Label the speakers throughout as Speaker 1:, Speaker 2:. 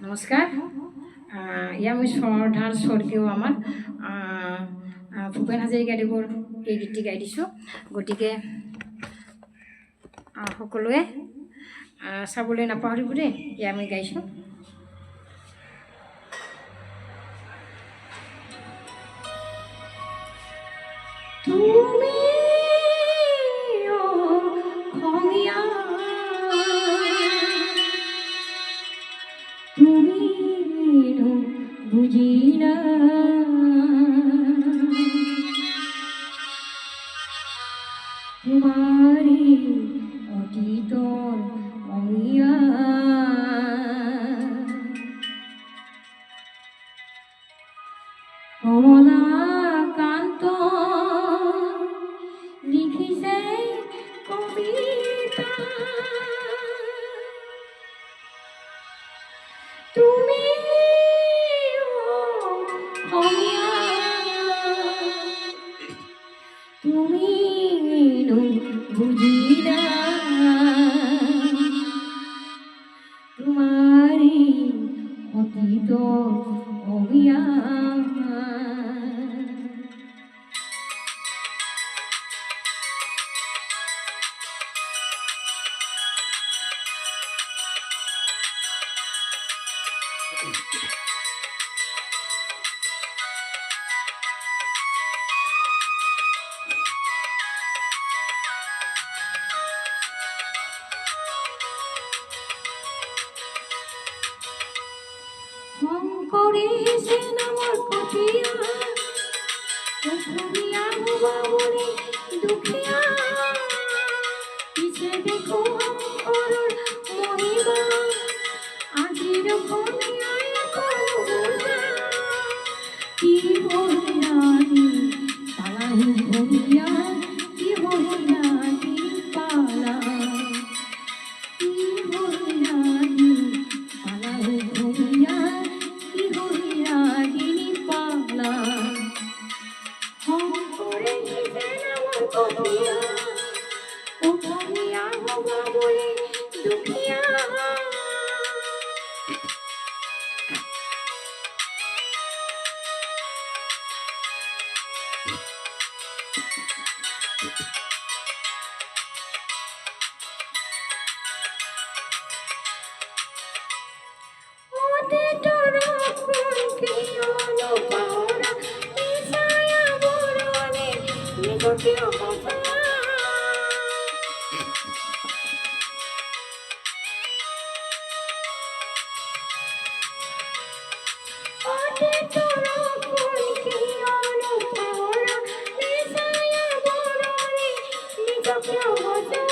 Speaker 1: নমস্কাৰ। এয়া মোৰ শ্ৰদ্ধাৰ স্বৰ্গীয় আমাৰ ভূপেন হাজৰিকাদেৱৰ এই গীতটি গাই দিছোঁ। গতিকে সকলোৱে চাবলৈ নাপাহৰিব দেই। এয়া আমি গাইছোঁ। তুমি অসমীয়া, তুমি বুজিলা তোমারি অতীতৰ অমিয়া, কমলাকান্ত লিখিছে কবিতা, তুমি অসমীয়া, তুমি বুজিলা তোমারি অতীতৰ অমিয়া। শংকৰীছে নামৰ কঠীয়া, অসমীয়া হবা বুলি দুখীয়া, পিছে দেখো শংকৰৰ মহিমা, আজিৰ অসমীয়াই কলোজা, কি বহিৰাগী পালাহু ভগীয়া, কি বহিৰাগী পালা, কি বহিৰাগী পালাহু ভগীয়া, কি বহিৰাগী পালা। শংকৰে দিছে নামৰ কঠীয়া, অসমীয়া হবা বুলি দুখীয়া, অতীতৰ কিয়নো পাহৰা, মিছাই আৱৰণে নিজকে অপচৰা, অতীতৰ কিয়নো পাহৰা, মিছাই আৱৰণে নিজকে অপচৰা,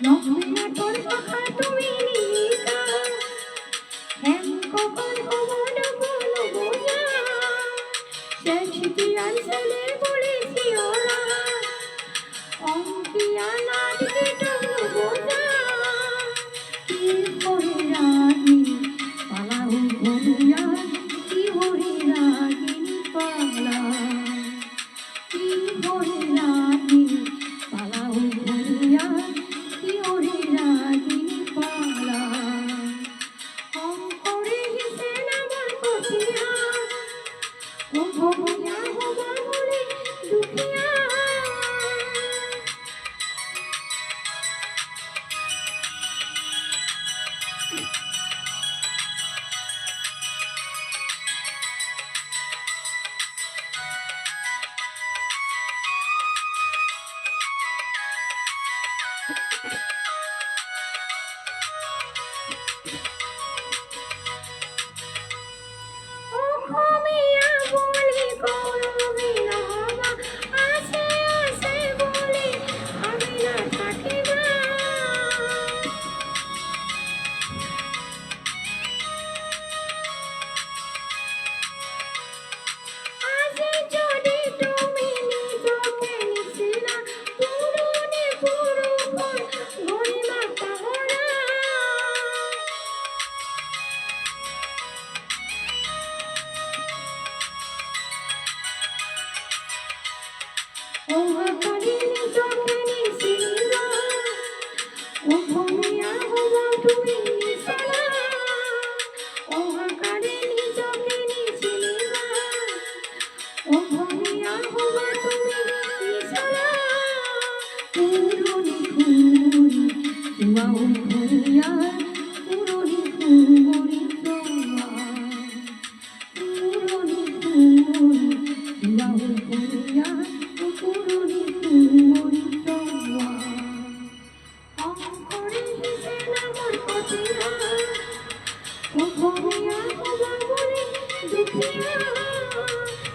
Speaker 1: লক্ষ্মীনাথৰ সখা তুমি নিশা, হেম ককন হবন বলো বোঝা, শেষকিয়ার ছেলে বলে শিওরা, অঙ্কিয়া নাচকে টুকু বোঝা, কি হরে রাগি পালাহু ভগিয়া, কি হরে রাগি পালা, কি হরে রাগি পালাহু ভগিয়া, কি হরে রাগি পালা। শংকৰে দিছে নামৰ কঠীয়া, অসমীয়া হবা বুলি দুখীয়া, অসমীয়া বুলি কলবি নহবা,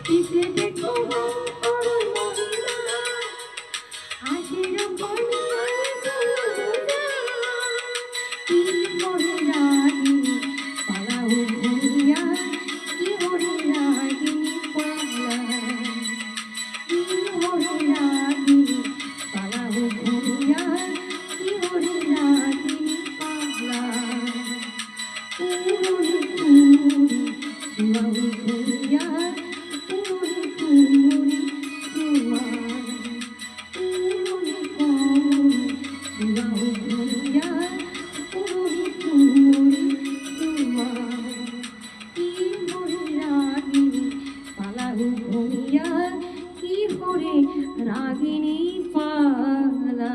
Speaker 1: পিছে দেখো করুণ মহিমা হাসির বন্যায় তুলনা কি করে রাগিনী পালাও ঘুরিয়া কি করে রাগিনী পালা কি করে রাগিনী পালাও ঘুরিয়া কি করে রাগিনী পালা পুরুলি পুরি শিবাউ ঘুরিয়া পুরুলি পুরি শিবা পুরুলি পুরি শিবাউ ঘুরিয়া পুরুলি পুরি শিবা কি করে রাগিনী পালাউ ঘুরিয়া কি করে রাগিনী পালা।